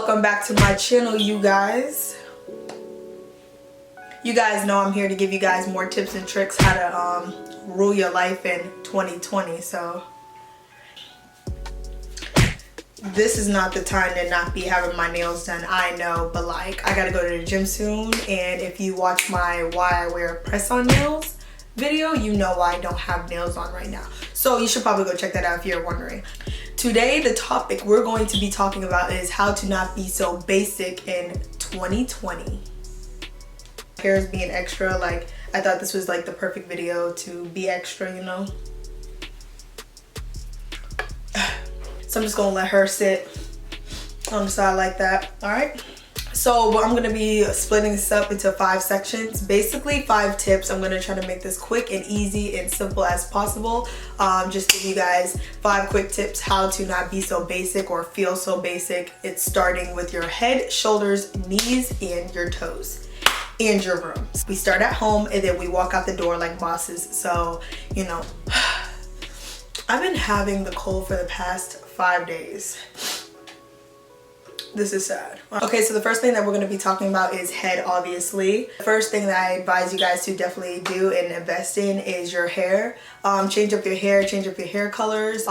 Welcome back to my channel, you guys. You guys know I'm here to give you guys more tips and tricks how to rule your life in 2020. So this is not the time to not be having my nails done, I know, but like I gotta go to the gym soon, and if you watch my why I wear press-on nails video, you know why I don't have nails on right now. So you should probably go check that out if you're wondering. Today, the topic we're going to be talking about is how to not be so basic in 2020. Hair is being extra, like I thought this was like the perfect video to be extra, you know. So I'm just gonna let her sit on the side like that. All right. So I'm gonna be splitting this up into 5 sections, basically 5 tips. I'm gonna try to make this quick and easy and simple as possible. Just give you guys 5 quick tips how to not be so basic or feel so basic. It's starting with your head, shoulders, knees, and your toes, and your room. We start at home and then we walk out the door like bosses. So, you know, I've been having the cold for the past 5 days. This is sad. Okay, so the first thing that we're going to be talking about is head, obviously. The first thing that I advise you guys to definitely do and invest in is your hair. Change up your hair, change up your hair colors.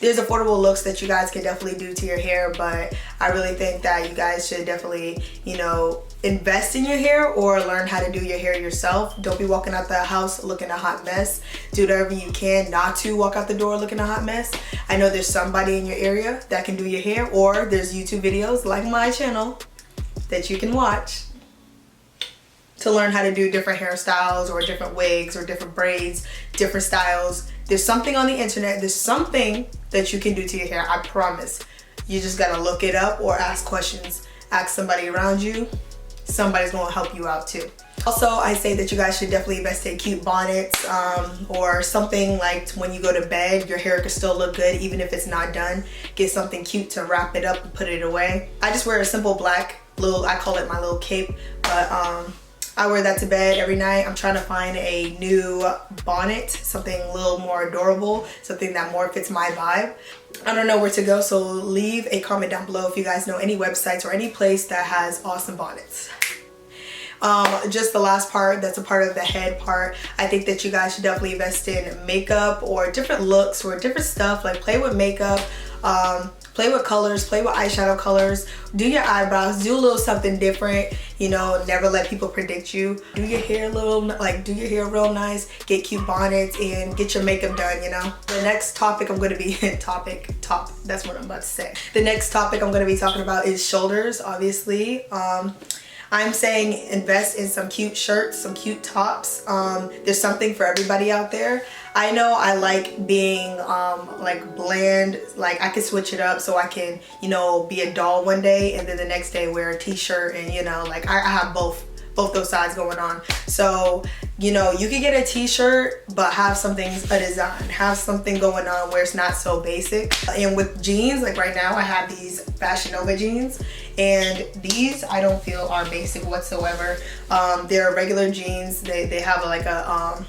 There's affordable looks that you guys can definitely do to your hair, but I really think that you guys should definitely, you know, invest in your hair or learn how to do your hair yourself. Don't be walking out the house looking a hot mess. Do whatever you can not to walk out the door looking a hot mess. I know there's somebody in your area that can do your hair, or there's YouTube videos like my channel that you can watch to learn how to do different hairstyles or different wigs or different braids, different styles. There's something on the internet, there's something that you can do to your hair, I promise. You just gotta look it up or ask questions. Ask somebody around you. Somebody's gonna help you out too. Also, I say that you guys should definitely invest in cute bonnets or something like when you go to bed, your hair can still look good even if it's not done. Get something cute to wrap it up and put it away. I just wear a simple black little, I call it my little cape, but I wear that to bed every night. I'm trying to find a new bonnet, something a little more adorable, something that more fits my vibe. I don't know where to go, so leave a comment down below if you guys know any websites or any place that has awesome bonnets. Just the last part, that's a part of the head part. I think that you guys should definitely invest in makeup or different looks or different stuff, like play with makeup, play with colors, play with eyeshadow colors, do your eyebrows, do a little something different, you know, never let people predict you. Do your hair do your hair real nice, get cute bonnets and get your makeup done, you know. The next topic I'm gonna be, that's what I'm about to say. The next topic I'm gonna be talking about is shoulders, obviously. I'm saying invest in some cute shirts, some cute tops. There's something for everybody out there. I know I like being like bland, like I can switch it up so I can, you know, be a doll one day and then the next day wear a t-shirt, and you know, like I have both those sides going on. So, you know, you can get a t-shirt but have something, a design, have something going on where it's not so basic. And with jeans, like right now I have these Fashion Nova jeans, and these I don't feel are basic whatsoever. They're regular jeans. They have like a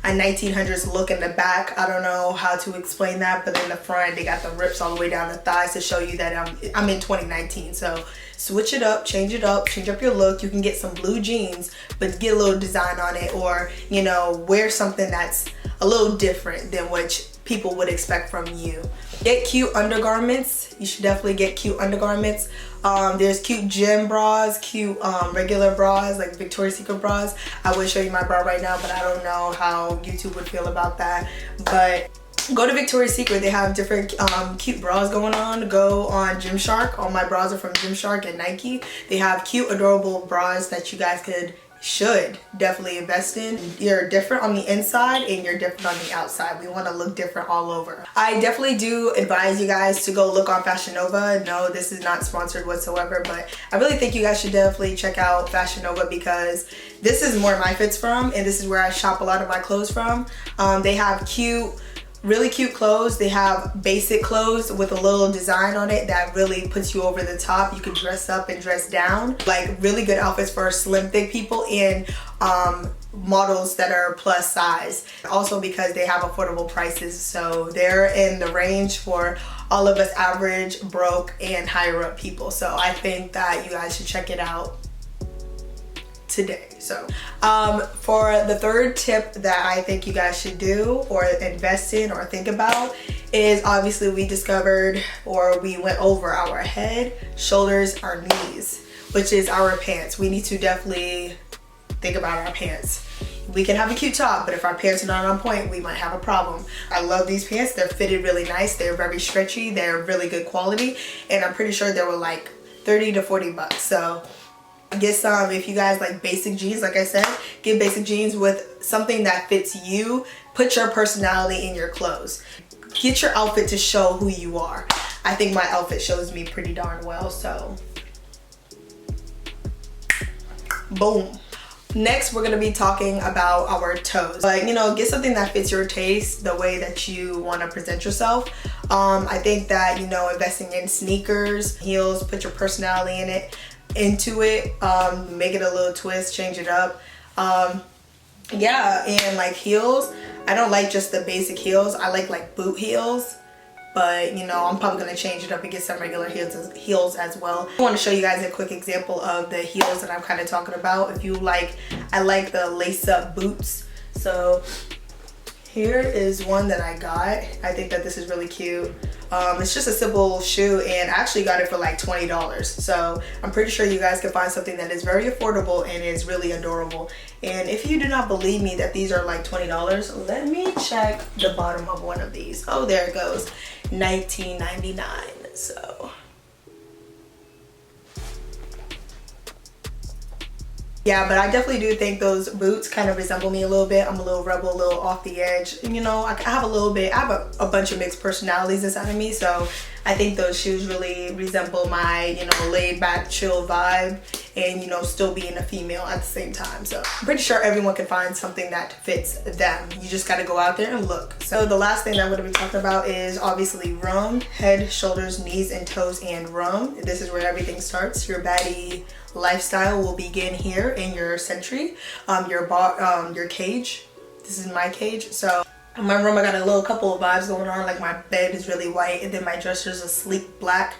1900s look in the back. I don't know how to explain that, but in the front they got the rips all the way down the thighs to show you that I'm in 2019. So switch it up, change up your look. You can get some blue jeans, but get a little design on it, or you know, wear something that's a little different than what people would expect from you. Get cute undergarments. You should definitely get cute undergarments. There's cute gym bras, cute regular bras, like Victoria's Secret bras. I would show you my bra right now, but I don't know how YouTube would feel about that. But go to Victoria's Secret. They have different cute bras going on. Go on Gymshark. All my bras are from Gymshark and Nike. They have cute, adorable bras that you guys should definitely invest in. You're different on the inside and you're different on the outside. We want to look different all over. I definitely do advise you guys to go look on Fashion Nova. No, this is not sponsored whatsoever, but I really think you guys should definitely check out Fashion Nova because this is where my fits from, and this is where I shop a lot of my clothes from. They have really cute clothes. They have basic clothes with a little design on it that really puts you over the top. You can dress up and dress down, like really good outfits for slim thick people, and models that are plus size. Also because they have affordable prices, so they're in the range for all of us average, broke, and higher up people. So I think that you guys should check it out today. So for the third tip that I think you guys should do or invest in or think about is, obviously we discovered, or we went over, our head, shoulders, our knees, which is our pants. We need to definitely think about our pants. We can have a cute top, but if our pants are not on point, we might have a problem. I love these pants. They're fitted really nice. They're very stretchy. They're really good quality, and I'm pretty sure they were like 30 to 40 bucks. So get some. If you guys like basic jeans, like I said, get basic jeans with something that fits you. Put your personality in your clothes. Get your outfit to show who you are. I think my outfit shows me pretty darn well, so boom. Next, we're going to be talking about our toes. But, you know, get something that fits your taste, the way that you want to present yourself. I think that, you know, investing in sneakers, heels, put your personality into it, make it a little twist, change it up. Yeah, and like heels, I don't like just the basic heels. I like boot heels. But, you know, I'm probably going to change it up and get some regular heels as well. I want to show you guys a quick example of the heels that I'm kind of talking about. If you like, I like the lace-up boots. So here is one that I got. I think that this is really cute. It's just a simple shoe, and I actually got it for like $20. So I'm pretty sure you guys can find something that is very affordable and is really adorable. And if you do not believe me that these are like $20, let me check the bottom of one of these. Oh, there it goes. $19.99. So yeah, but I definitely do think those boots kind of resemble me a little bit. I'm a little rebel, a little off the edge. You know, I have a little bit, I have a bunch of mixed personalities inside of me. So I think those shoes really resemble my, you know, laid back, chill vibe, and, you know, still being a female at the same time. So I'm pretty sure everyone can find something that fits them. You just got to go out there and look. So the last thing that I'm going to be talking about is obviously room, head, shoulders, knees, and toes, and room. This is where everything starts. Your baddie lifestyle will begin here in your century, your cage. This is my cage. So in my room, I got a little couple of vibes going on. Like my bed is really white, and then my dresser is a sleek black.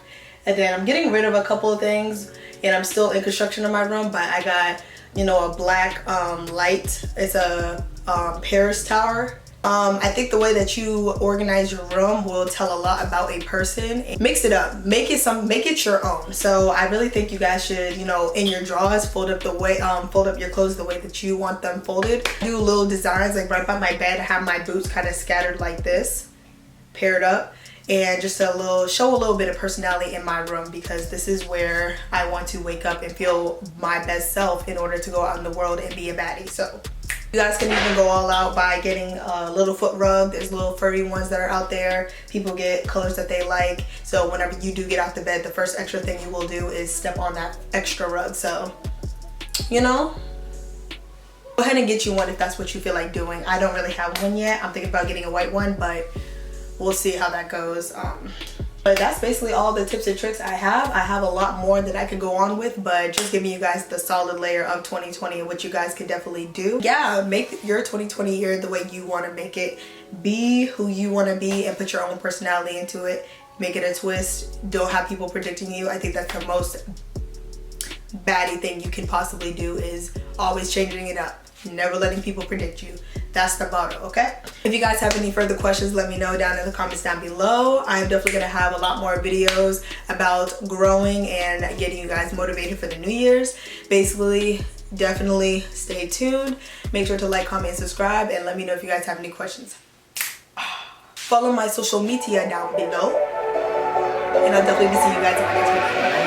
And then I'm getting rid of a couple of things, and I'm still in construction in my room, but I got, you know, a black light. It's a Paris tower. I think the way that you organize your room will tell a lot about a person. Mix it up, make it your own. So I really think you guys should, you know, in your drawers, fold up your clothes the way that you want them folded. Do little designs, like right by my bed, I have my boots kind of scattered like this, paired up, and just show a little bit of personality in my room, because this is where I want to wake up and feel my best self in order to go out in the world and be a baddie. So you guys can even go all out by getting a little foot rug. There's little furry ones that are out there. People get colors that they like. So whenever you do get out the bed, the first extra thing you will do is step on that extra rug. So, you know, go ahead and get you one if that's what you feel like doing. I don't really have one yet. I'm thinking about getting a white one, but we'll see how that goes. But that's basically all the tips and tricks I have. I have a lot more that I could go on with, but just giving you guys the solid layer of 2020 and what you guys can definitely do. Yeah, make your 2020 year the way you want to make it. Be who you want to be and put your own personality into it. Make it a twist. Don't have people predicting you. I think that's the most baddie thing you can possibly do, is always changing it up. Never letting people predict you. That's the motto, okay? If you guys have any further questions, let me know down in the comments down below. I'm definitely gonna have a lot more videos about growing and getting you guys motivated for the New Year's. Basically, definitely stay tuned. Make sure to like, comment, and subscribe, and let me know if you guys have any questions. Follow my social media down below, and I'll definitely be seeing you guys in my next video.